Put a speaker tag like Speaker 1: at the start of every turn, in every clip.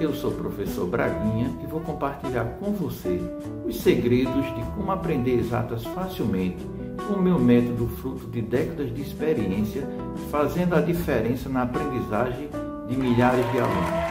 Speaker 1: Eu sou o professor Braguinha e vou compartilhar com você os segredos de como aprender exatas facilmente com o meu método fruto de décadas de experiência, fazendo a diferença na aprendizagem de milhares de alunos.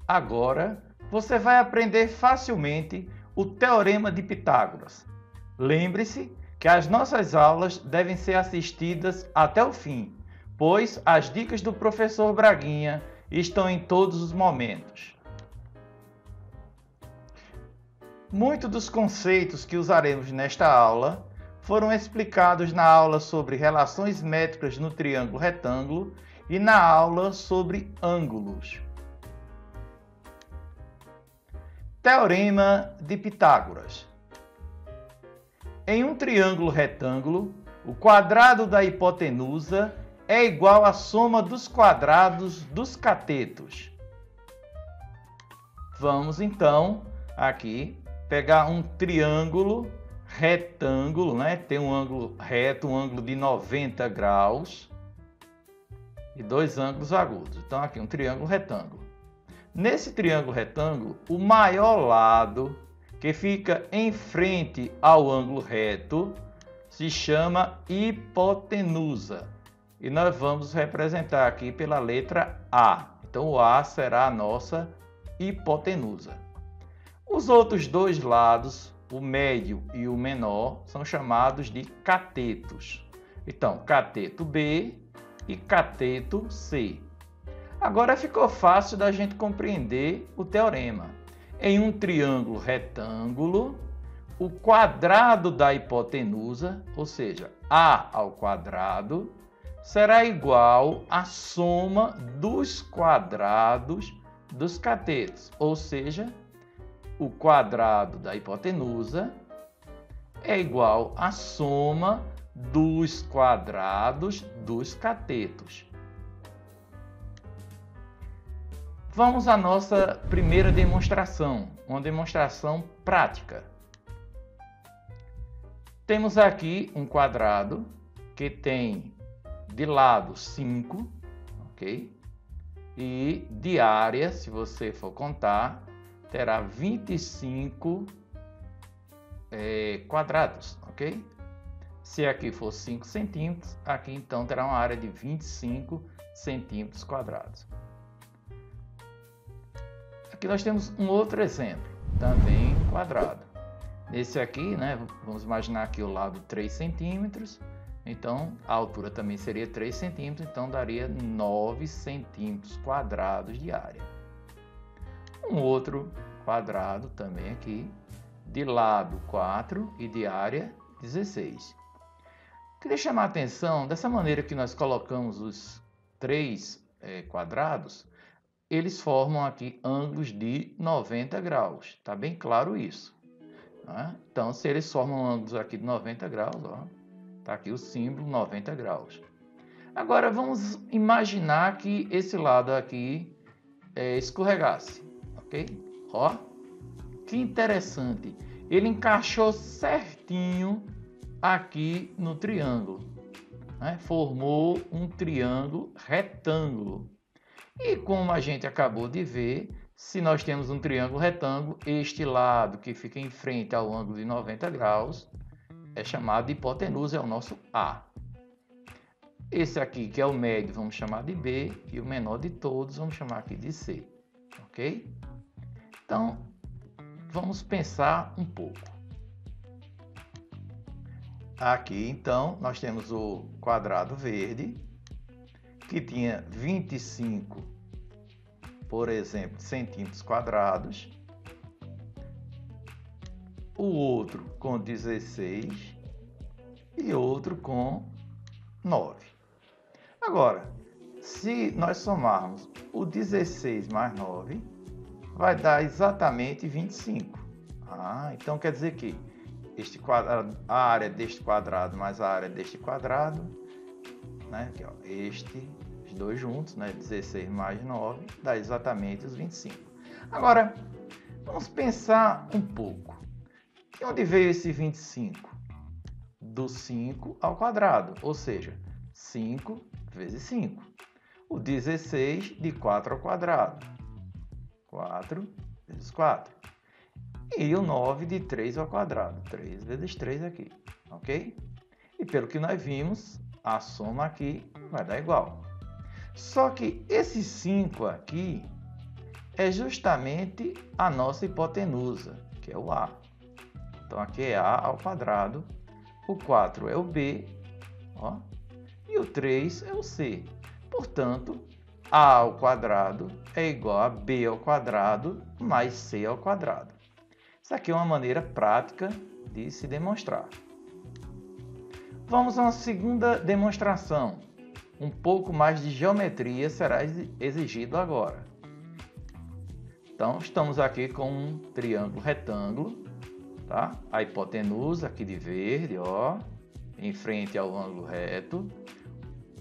Speaker 2: Agora, você vai aprender facilmente o Teorema de Pitágoras. Lembre-se que as nossas aulas devem ser assistidas até o fim, pois as dicas do professor Braguinha estão em todos os momentos. Muitos dos conceitos que usaremos nesta aula foram explicados na aula sobre relações métricas no triângulo retângulo e na aula sobre ângulos. Teorema de Pitágoras. Em um triângulo retângulo, o quadrado da hipotenusa é igual à soma dos quadrados dos catetos. Vamos então aqui pegar um triângulo retângulo, né? Tem um ângulo reto, um ângulo de 90 graus e dois ângulos agudos. Então aqui um triângulo retângulo. Nesse triângulo retângulo, o maior lado, que fica em frente ao ângulo reto, se chama hipotenusa. E nós vamos representar aqui pela letra A. Então, o A será a nossa hipotenusa. Os outros dois lados, o médio e o menor, são chamados de catetos. Então, cateto B e cateto C. Agora ficou fácil da gente compreender o teorema. Em um triângulo retângulo, o quadrado da hipotenusa, ou seja, A ao quadrado, será igual à soma dos quadrados dos catetos, ou seja, o quadrado da hipotenusa é igual à soma dos quadrados dos catetos. Vamos à nossa primeira demonstração, uma demonstração prática. Temos aqui um quadrado que tem de lado 5, ok? E de área, se você for contar, terá 25 quadrados, ok? Se aqui for 5 centímetros, aqui então terá uma área de 25 centímetros quadrados. Aqui nós temos um outro exemplo, também quadrado. Nesse aqui, né, vamos imaginar aqui o lado 3 centímetros, então a altura também seria 3 centímetros, então daria 9 centímetros quadrados de área. Um outro quadrado também aqui, de lado 4 e de área 16. Queria chamar a atenção, dessa maneira que nós colocamos os três quadrados, eles formam aqui ângulos de 90 graus. Está bem claro isso, né? Então, se eles formam ângulos aqui de 90 graus, está aqui o símbolo 90 graus. Agora, vamos imaginar que esse lado aqui escorregasse, ok? Ó, que interessante. Ele encaixou certinho aqui no triângulo, né? Formou um triângulo retângulo. E como a gente acabou de ver, se nós temos um triângulo retângulo, este lado que fica em frente ao ângulo de 90 graus é chamado de hipotenusa, é o nosso A. Esse aqui, que é o médio, vamos chamar de B, e o menor de todos, vamos chamar aqui de C, ok? Então, vamos pensar um pouco. Aqui, então, nós temos o quadrado verde, que tinha 25, por exemplo, centímetros quadrados. O outro com 16 e outro com 9. Agora, se nós somarmos o 16 mais 9, vai dar exatamente 25. Então quer dizer que este quadrado, a área deste quadrado mais a área deste quadrado, né? Aqui, ó, os dois juntos, né? 16 mais 9, dá exatamente os 25. Agora, vamos pensar um pouco. De onde veio esse 25? Do 5 ao quadrado, ou seja, 5 vezes 5. O 16 de 4 ao quadrado, 4 vezes 4. E o 9 de 3 ao quadrado, 3 vezes 3 aqui, ok? E pelo que nós vimos, a soma aqui vai dar igual. Só que esse 5 aqui é justamente a nossa hipotenusa, que é o A. Então aqui é A ao quadrado, o 4 é o B, ó, e o 3 é o C. Portanto, A ao quadrado é igual a B ao quadrado mais C ao quadrado. Isso aqui é uma maneira prática de se demonstrar. Vamos a uma segunda demonstração. Um pouco mais de geometria será exigido agora. Então, estamos aqui com um triângulo retângulo, tá? A hipotenusa aqui de verde, ó, em frente ao ângulo reto.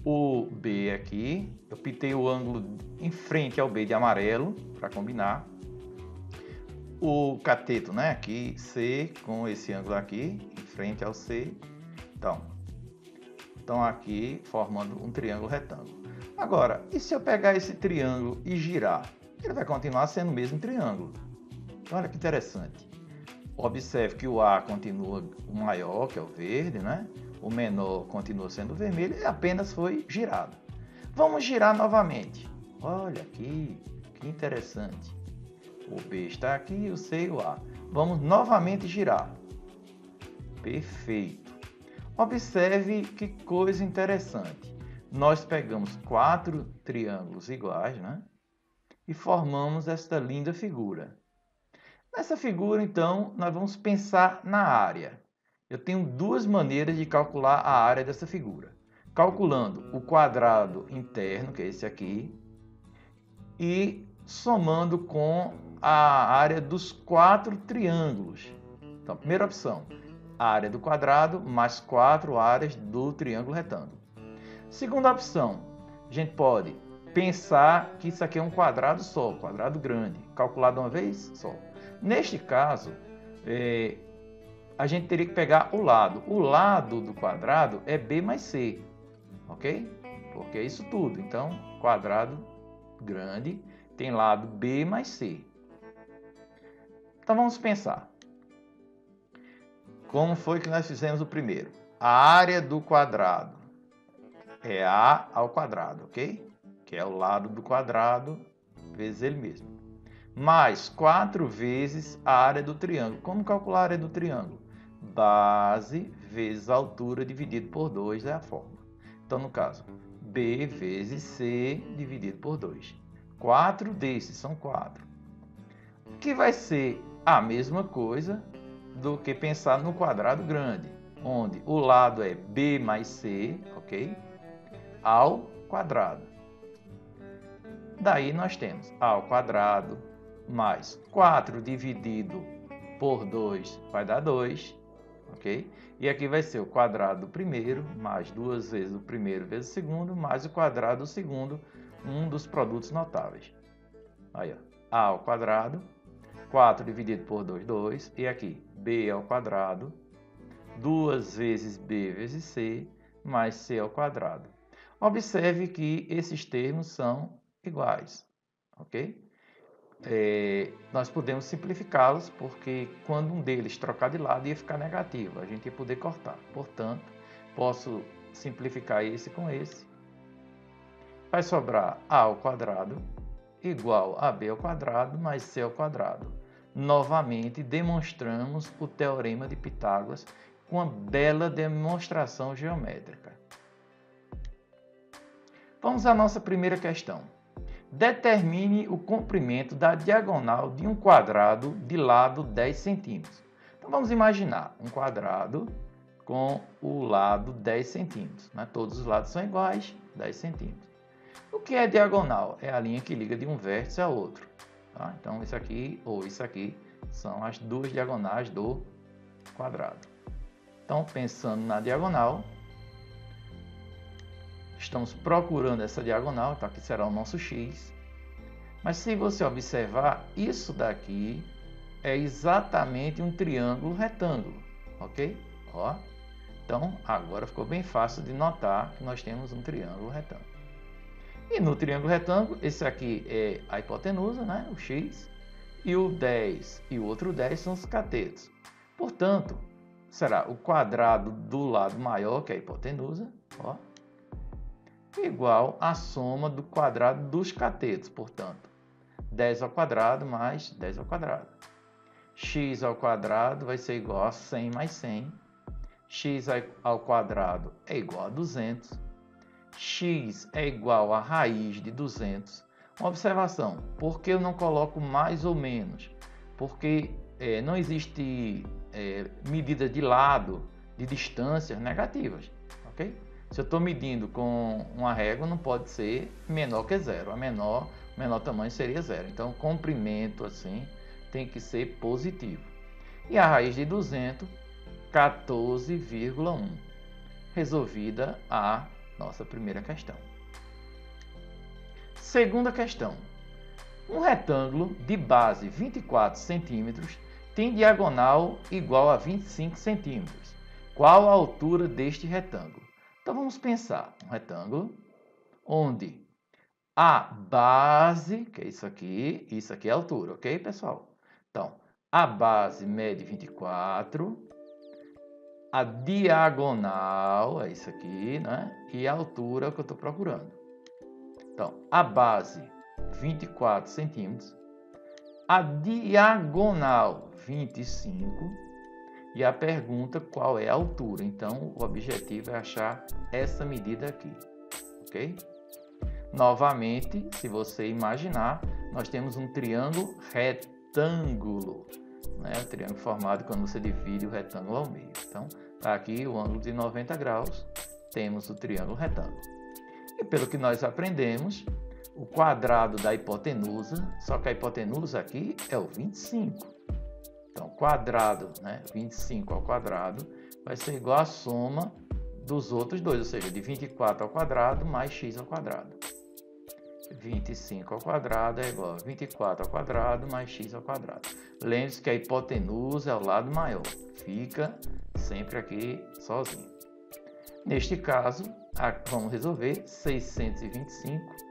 Speaker 2: O B aqui, eu pintei o ângulo em frente ao B de amarelo, para combinar. O cateto, né, aqui, C, com esse ângulo aqui, em frente ao C. Então aqui, formando um triângulo retângulo. Agora, e se eu pegar esse triângulo e girar? Ele vai continuar sendo o mesmo triângulo. Olha que interessante. Observe que o A continua o maior, que é o verde, né? O menor continua sendo o vermelho e apenas foi girado. Vamos girar novamente. Olha aqui, que interessante. O B está aqui, o C e o A. Vamos novamente girar. Perfeito. Observe que coisa interessante. Nós pegamos 4 triângulos iguais, né? E formamos esta linda figura. Nessa figura, então, nós vamos pensar na área. Eu tenho duas maneiras de calcular a área dessa figura. Calculando o quadrado interno, que é esse aqui, e somando com a área dos 4 triângulos. Então, primeira opção, a área do quadrado mais 4 áreas do triângulo retângulo. Segunda opção, a gente pode pensar que isso aqui é um quadrado só, quadrado grande, calculado uma vez só. Neste caso, a gente teria que pegar o lado. O lado do quadrado é B mais C, ok? Porque é isso tudo. Então, quadrado grande tem lado B mais C. Então, vamos pensar. Como foi que nós fizemos o primeiro? A área do quadrado é A ao quadrado, ok? Que é o lado do quadrado vezes ele mesmo. Mais 4 vezes a área do triângulo. Como calcular a área do triângulo? Base vezes a altura dividido por 2 é a fórmula. Então, no caso, B vezes C dividido por 2. 4 desses são 4. Que vai ser a mesma coisa do que pensar no quadrado grande, onde o lado é B mais C, ok? Ao quadrado. Daí nós temos A ao quadrado mais 4 dividido por 2 vai dar 2, ok? E aqui vai ser o quadrado do primeiro mais 2 vezes o primeiro vezes o segundo mais o quadrado do segundo, um dos produtos notáveis. Aí, ó, A ao quadrado, 4 dividido por 2, 2. E aqui, B ao quadrado, 2 vezes B vezes C, mais C ao quadrado. Observe que esses termos são iguais, ok? Nós podemos simplificá-los, porque quando um deles trocar de lado ia ficar negativo, a gente ia poder cortar. Portanto, posso simplificar esse com esse. Vai sobrar A ao quadrado igual a B ao quadrado mais C ao quadrado. Novamente, demonstramos o teorema de Pitágoras com uma bela demonstração geométrica. Vamos à nossa primeira questão. Determine o comprimento da diagonal de um quadrado de lado 10 centímetros. Então, vamos imaginar um quadrado com o lado 10 centímetros. Né? Todos os lados são iguais 10 centímetros. O que é diagonal? É a linha que liga de um vértice ao outro. Tá? Então, isso aqui ou isso aqui são as duas diagonais do quadrado. Então, pensando na diagonal, estamos procurando essa diagonal, então aqui será o nosso x. Mas se você observar, isso daqui é exatamente um triângulo retângulo, ok? Ó. Então, agora ficou bem fácil de notar que nós temos um triângulo retângulo. E no triângulo retângulo, esse aqui é a hipotenusa, né? O x, e o 10 e o outro 10 são os catetos. Portanto, será o quadrado do lado maior, que é a hipotenusa, ó, igual à soma do quadrado dos catetos. Portanto, 10 ao quadrado mais 10 ao quadrado. X ao quadrado vai ser igual a 100 mais 100. X ao quadrado é igual a 200. X é igual a raiz de 200. Uma observação, por que eu não coloco mais ou menos? Porque não existe medida de lado, de distâncias negativas, ok? Se eu estou medindo com uma régua, não pode ser menor que zero. O menor tamanho seria zero. Então, o comprimento assim tem que ser positivo. E a raiz de 200, 14,1. Resolvida a nossa primeira questão. Segunda questão. Um retângulo de base 24 centímetros tem diagonal igual a 25 centímetros. Qual a altura deste retângulo? Então vamos pensar. Um retângulo onde a base, que é isso aqui é a altura, ok, pessoal? Então, a base mede 24, a diagonal é isso aqui, né? E a altura que eu estou procurando. Então, a base 24 centímetros, a diagonal 25 e a pergunta qual é a altura. Então, o objetivo é achar essa medida aqui, ok? Novamente, se você imaginar, nós temos um triângulo retângulo, né? O triângulo formado quando você divide o retângulo ao meio. Então, está aqui o ângulo de 90 graus, temos o triângulo retângulo. E pelo que nós aprendemos, o quadrado da hipotenusa, só que a hipotenusa aqui é o 25. Então, quadrado, né? 25 ao quadrado vai ser igual à soma dos outros dois, ou seja, de 24 ao quadrado mais x ao quadrado. 25 ao quadrado é igual a 24 ao quadrado mais x ao quadrado. Lembre-se que a hipotenusa é o lado maior, fica sempre aqui sozinho. Neste caso, vamos resolver 625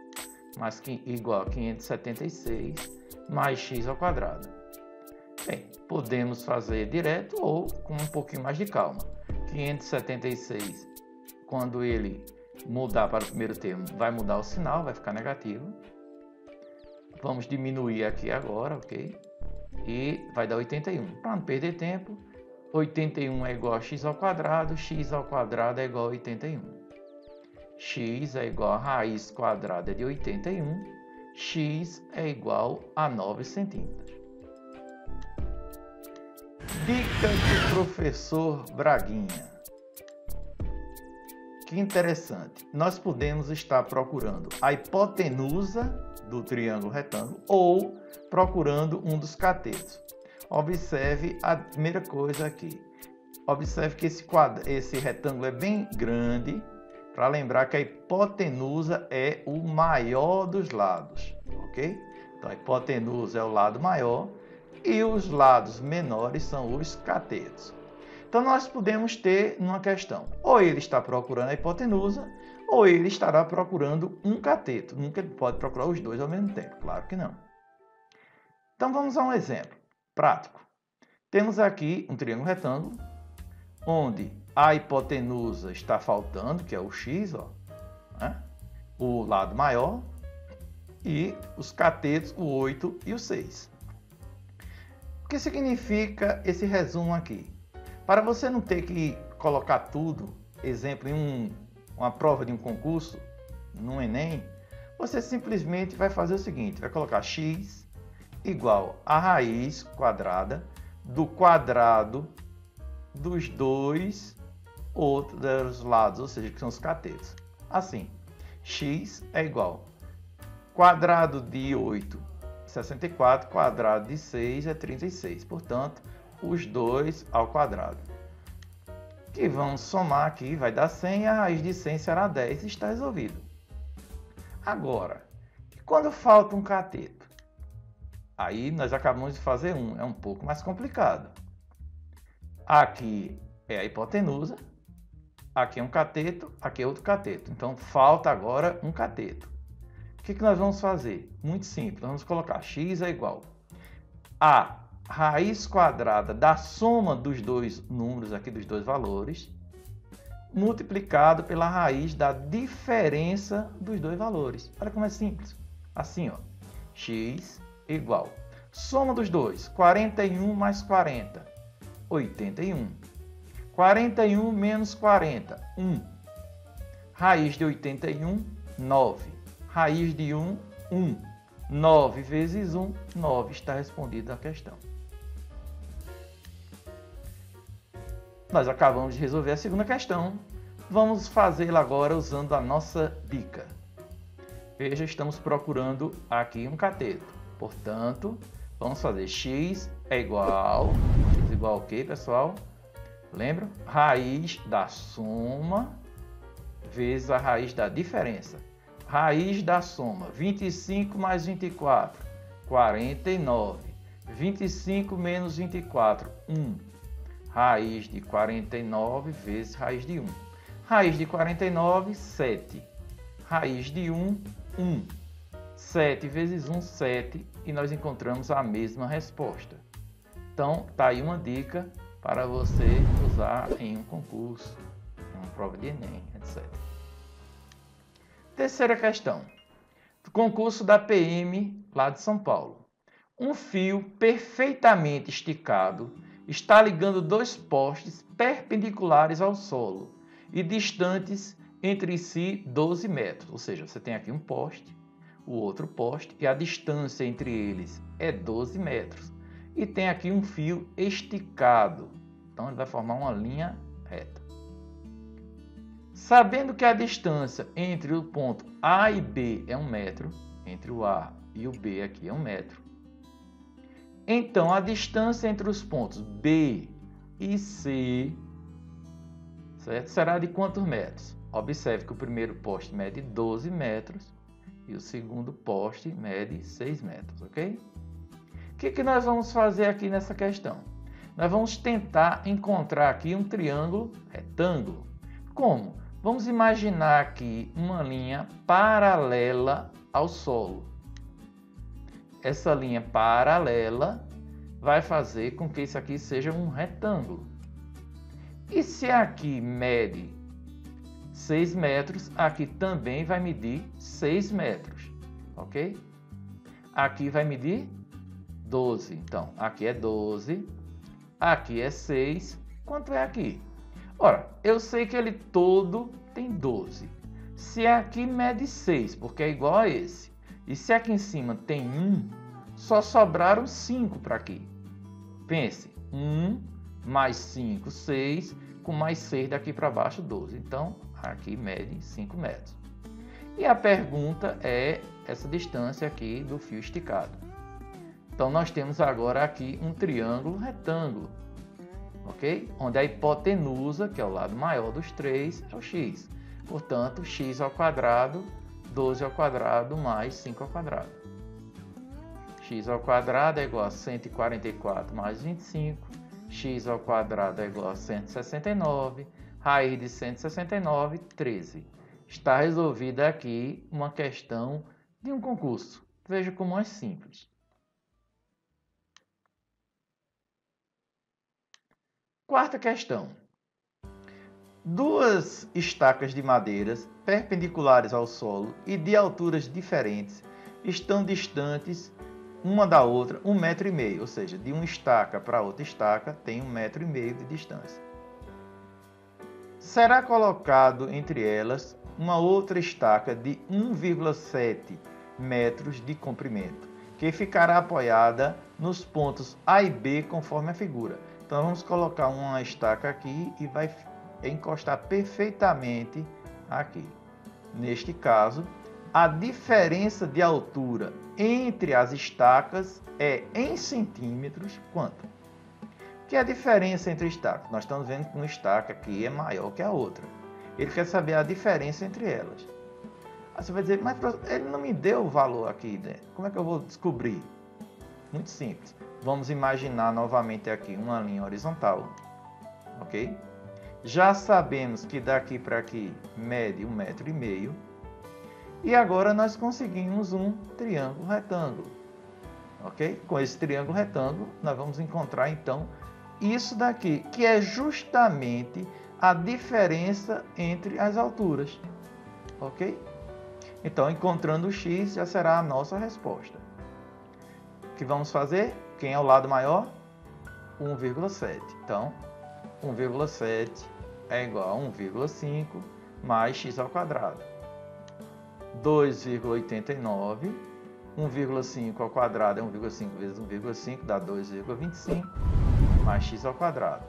Speaker 2: mais igual a 576 mais x ao quadrado. Bem, podemos fazer direto ou com um pouquinho mais de calma. 576, quando ele mudar para o primeiro termo, vai mudar o sinal, vai ficar negativo. Vamos diminuir aqui agora, ok? E vai dar 81. Para não perder tempo, 81 é igual a x ao quadrado é igual a 81. X é igual a raiz quadrada de 81, x é igual a 9 centímetros. Dica do professor Braguinha. Que interessante, nós podemos estar procurando a hipotenusa do triângulo retângulo ou procurando um dos catetos. Observe a primeira coisa aqui. Observe que esse retângulo é bem grande, para lembrar que a hipotenusa é o maior dos lados, ok? Então a hipotenusa é o lado maior e os lados menores são os catetos. Então, nós podemos ter uma questão, ou ele está procurando a hipotenusa, ou ele estará procurando um cateto. Nunca ele pode procurar os dois ao mesmo tempo, claro que não. Então, vamos a um exemplo prático. Temos aqui um triângulo retângulo, onde a hipotenusa está faltando, que é o x, ó, né? O lado maior, e os catetos, o 8 e o 6. O que significa esse resumo aqui? Para você não ter que colocar tudo, exemplo, em uma prova de um concurso, no Enem, você simplesmente vai fazer o seguinte, vai colocar x igual a raiz quadrada do quadrado dos dois outros lados, ou seja, que são os catetos. Assim, x é igual quadrado de 8, 64, quadrado de 6 é 36. Portanto, os dois ao quadrado. Que vamos somar aqui, vai dar 100 e a raiz de 100 será 10. Está resolvido. Agora, quando falta um cateto? Aí nós acabamos de fazer é um pouco mais complicado. Aqui é a hipotenusa, aqui é um cateto, aqui é outro cateto. Então falta agora um cateto. O que nós vamos fazer? Muito simples, vamos colocar x é igual a raiz quadrada da soma dos dois números aqui, dos dois valores, multiplicado pela raiz da diferença dos dois valores. Olha como é simples. Assim, ó, x igual soma dos dois, 41 mais 40, 81. 41 menos 40, 1. Raiz de 81, 9. Raiz de 1, 1. 9 vezes 1, 9. Está respondida a questão. Nós acabamos de resolver a segunda questão. Vamos fazê-la agora usando a nossa dica. Veja, estamos procurando aqui um cateto. Portanto, vamos fazer x é igual... X igual ao quê, pessoal? Lembra? Raiz da soma vezes a raiz da diferença. Raiz da soma, 25 mais 24, 49. 25 menos 24, 1. Raiz de 49 vezes raiz de 1. Raiz de 49, 7. Raiz de 1, 1. 7 vezes 1, 7. E nós encontramos a mesma resposta. Então, tá aí uma dica para você usar em um concurso, em uma prova de Enem, etc. Terceira questão. Do concurso da PM lá de São Paulo. Um fio perfeitamente esticado está ligando dois postes perpendiculares ao solo e distantes entre si 12 metros. Ou seja, você tem aqui um poste, o outro poste, e a distância entre eles é 12 metros. E tem aqui um fio esticado. Então, ele vai formar uma linha reta. Sabendo que a distância entre o ponto A e B é 1 metro, entre o A e o B aqui é 1 metro, então a distância entre os pontos B e C, certo, será de quantos metros? Observe que o primeiro poste mede 12 metros e o segundo poste mede 6 metros, ok? O que nós vamos fazer aqui nessa questão? Nós vamos tentar encontrar aqui um triângulo retângulo. Como? Vamos imaginar aqui uma linha paralela ao solo. Essa linha paralela vai fazer com que isso aqui seja um retângulo. E se aqui mede 6 metros, aqui também vai medir 6 metros, ok? Aqui vai medir 12. Então, aqui é 12, aqui é 6. Quanto é aqui? Ora, eu sei que ele todo tem 12. Se aqui mede 6, porque é igual a esse, e se aqui em cima tem 1, só sobraram 5 para aqui. Pense, 1 mais 5, 6, com mais 6 daqui para baixo, 12. Então, aqui mede 5 metros. E a pergunta é essa distância aqui do fio esticado. Então, nós temos agora aqui um triângulo retângulo, ok? Onde a hipotenusa, que é o lado maior dos três, é o x. Portanto, x ao quadrado, 12 ao quadrado mais 5 ao quadrado. X ao quadrado é igual a 144 mais 25. X ao quadrado é igual a 169. Raiz de 169, 13. Está resolvida aqui uma questão de um concurso. Veja como é simples. Quarta questão. Duas estacas de madeiras perpendiculares ao solo e de alturas diferentes estão distantes uma da outra 1,5 metro, ou seja, de uma estaca para outra estaca tem 1,5 metro de distância. Será colocado entre elas uma outra estaca de 1,7 metros de comprimento, que ficará apoiada nos pontos A e B conforme a figura. Então vamos colocar uma estaca aqui e vai encostar perfeitamente aqui. neste caso, a diferença de altura entre as estacas é em centímetros quanto? Que é a diferença entre estacas? Nós estamos vendo que uma estaca aqui é maior que a outra. Ele quer saber a diferença entre elas. Aí você vai dizer, mas ele não me deu o valor aqui, né? Como é que eu vou descobrir? Muito simples. Vamos imaginar novamente aqui uma linha horizontal, ok? Já sabemos que daqui para aqui mede 1,5 m. E agora nós conseguimos um triângulo retângulo, ok? Com esse triângulo retângulo, nós vamos encontrar então isso daqui, que é justamente a diferença entre as alturas, ok? Então, encontrando o x já será a nossa resposta. O que vamos fazer? Quem é o lado maior? 1,7. Então, 1,7 é igual a 1,5 mais x ao quadrado. 2,89. 1,5 ao quadrado é 1,5 vezes 1,5, dá 2,25, mais x ao quadrado.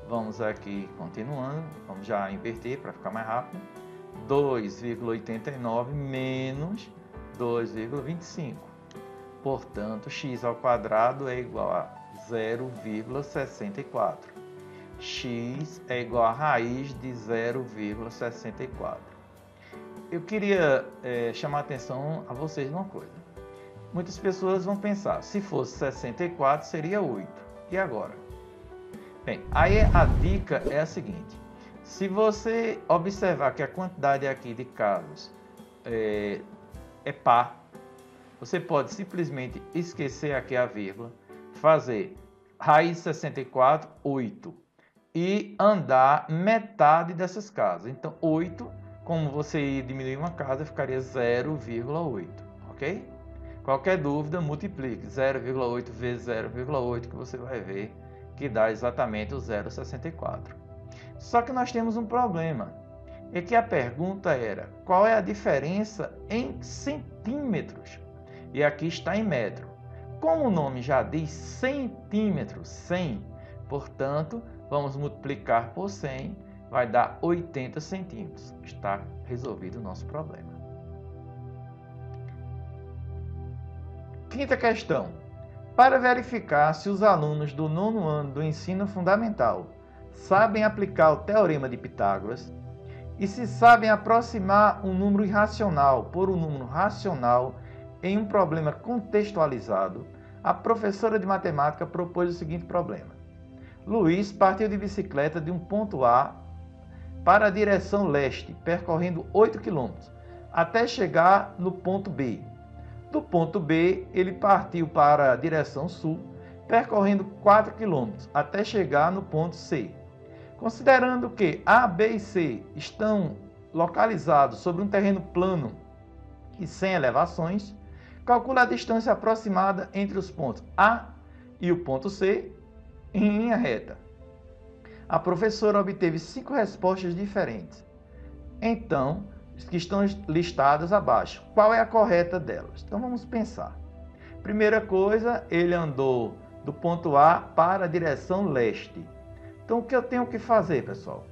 Speaker 2: Vamos aqui continuando, vamos já inverter para ficar mais rápido. 2,89 menos 2,25. Portanto, x ao quadrado é igual a 0,64. X é igual a raiz de 0,64. Eu queria chamar a atenção a vocês de uma coisa. Muitas pessoas vão pensar, se fosse 64 seria 8. E agora? Bem, aí a dica é a seguinte. Se você observar que a quantidade aqui de casos é par, você pode simplesmente esquecer aqui a vírgula, fazer raiz de 64, 8, e andar metade dessas casas. Então, 8, como você diminuir uma casa, ficaria 0,8, ok? Qualquer dúvida, multiplique 0,8 vezes 0,8, que você vai ver que dá exatamente o 0,64. Só que nós temos um problema, é que a pergunta era, qual é a diferença em centímetros? E aqui está em metro. Como o nome já diz centímetros, 100, portanto, vamos multiplicar por 100, vai dar 80 centímetros. Está resolvido o nosso problema. Quinta questão. Para verificar se os alunos do 9º ano do ensino fundamental sabem aplicar o teorema de Pitágoras e se sabem aproximar um número irracional por um número racional em um problema contextualizado, a professora de matemática propôs o seguinte problema. Luiz partiu de bicicleta de um ponto A para a direção leste, percorrendo 8 km, até chegar no ponto B. Do ponto B, ele partiu para a direção sul, percorrendo 4 km, até chegar no ponto C. Considerando que A, B e C estão localizados sobre um terreno plano e sem elevações, calcula a distância aproximada entre os pontos A e o ponto C em linha reta. A professora obteve 5 respostas diferentes. Então, que estão listadas abaixo. Qual é a correta delas? Então vamos pensar. Primeira coisa, ele andou do ponto A para a direção leste. Então o que eu tenho que fazer, pessoal?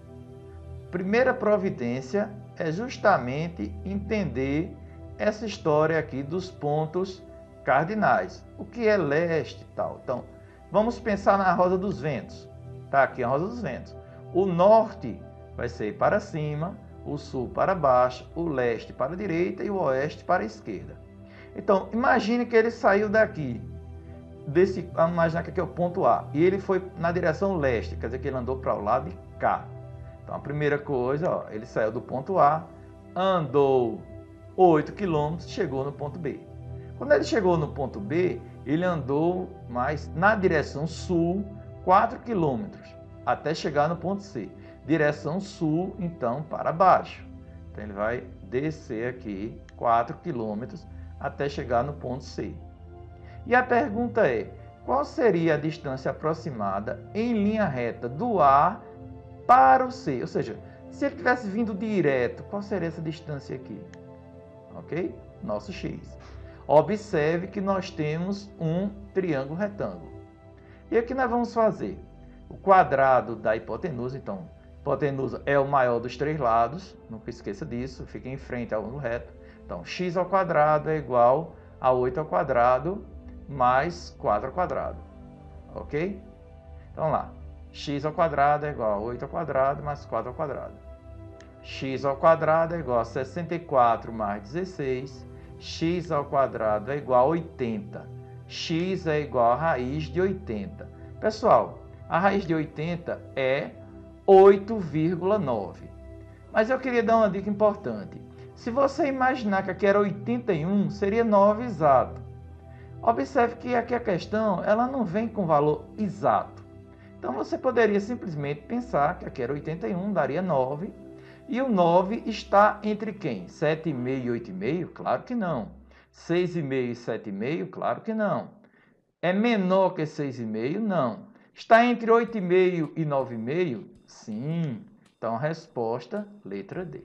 Speaker 2: Primeira providência é justamente entender essa história aqui dos pontos cardinais. O que é leste e tal. Então, vamos pensar na roda dos ventos. Tá aqui a roda dos ventos. O norte vai ser para cima, o sul para baixo, o leste para a direita e o oeste para a esquerda. Então, imagine que ele saiu daqui, vamos imaginar que aqui é o ponto A, e ele foi na direção leste, quer dizer que ele andou para o lado de cá. Então, a primeira coisa, ó, ele saiu do ponto A, andou 8 km, chegou no ponto B. Quando ele chegou no ponto B, ele andou mais na direção sul, 4 km, até chegar no ponto C. Direção sul, então, para baixo. Então, ele vai descer aqui 4 km até chegar no ponto C. E a pergunta é, qual seria a distância aproximada em linha reta do A para o C? Ou seja, se ele tivesse vindo direto, qual seria essa distância aqui? Ok? Nosso X. Observe que nós temos um triângulo retângulo. E o que nós vamos fazer? O quadrado da hipotenusa, então, Hipotenusa é o maior dos três lados, nunca esqueça disso, fica em frente ao ângulo reto. Então, x ao quadrado é igual a 8 ao quadrado mais 4 ao quadrado, ok? Então lá, x ao quadrado é igual a 8 ao quadrado mais 4 ao quadrado. X ao quadrado é igual a 64 mais 16, x ao quadrado é igual a 80. X é igual a raiz de 80. Pessoal, a raiz de 80 é 8,9. Mas eu queria dar uma dica importante. Se você imaginar que aqui era 81, seria 9 exato. Observe que aqui a questão ela não vem com valor exato. Então você poderia simplesmente pensar que aqui era 81, daria 9. E o 9 está entre quem? 7,5 e 8,5? Claro que não. 6,5 e 7,5? Claro que não. É menor que 6,5? Não. Está entre 8,5 e 9,5? Sim. Então, a resposta, letra D.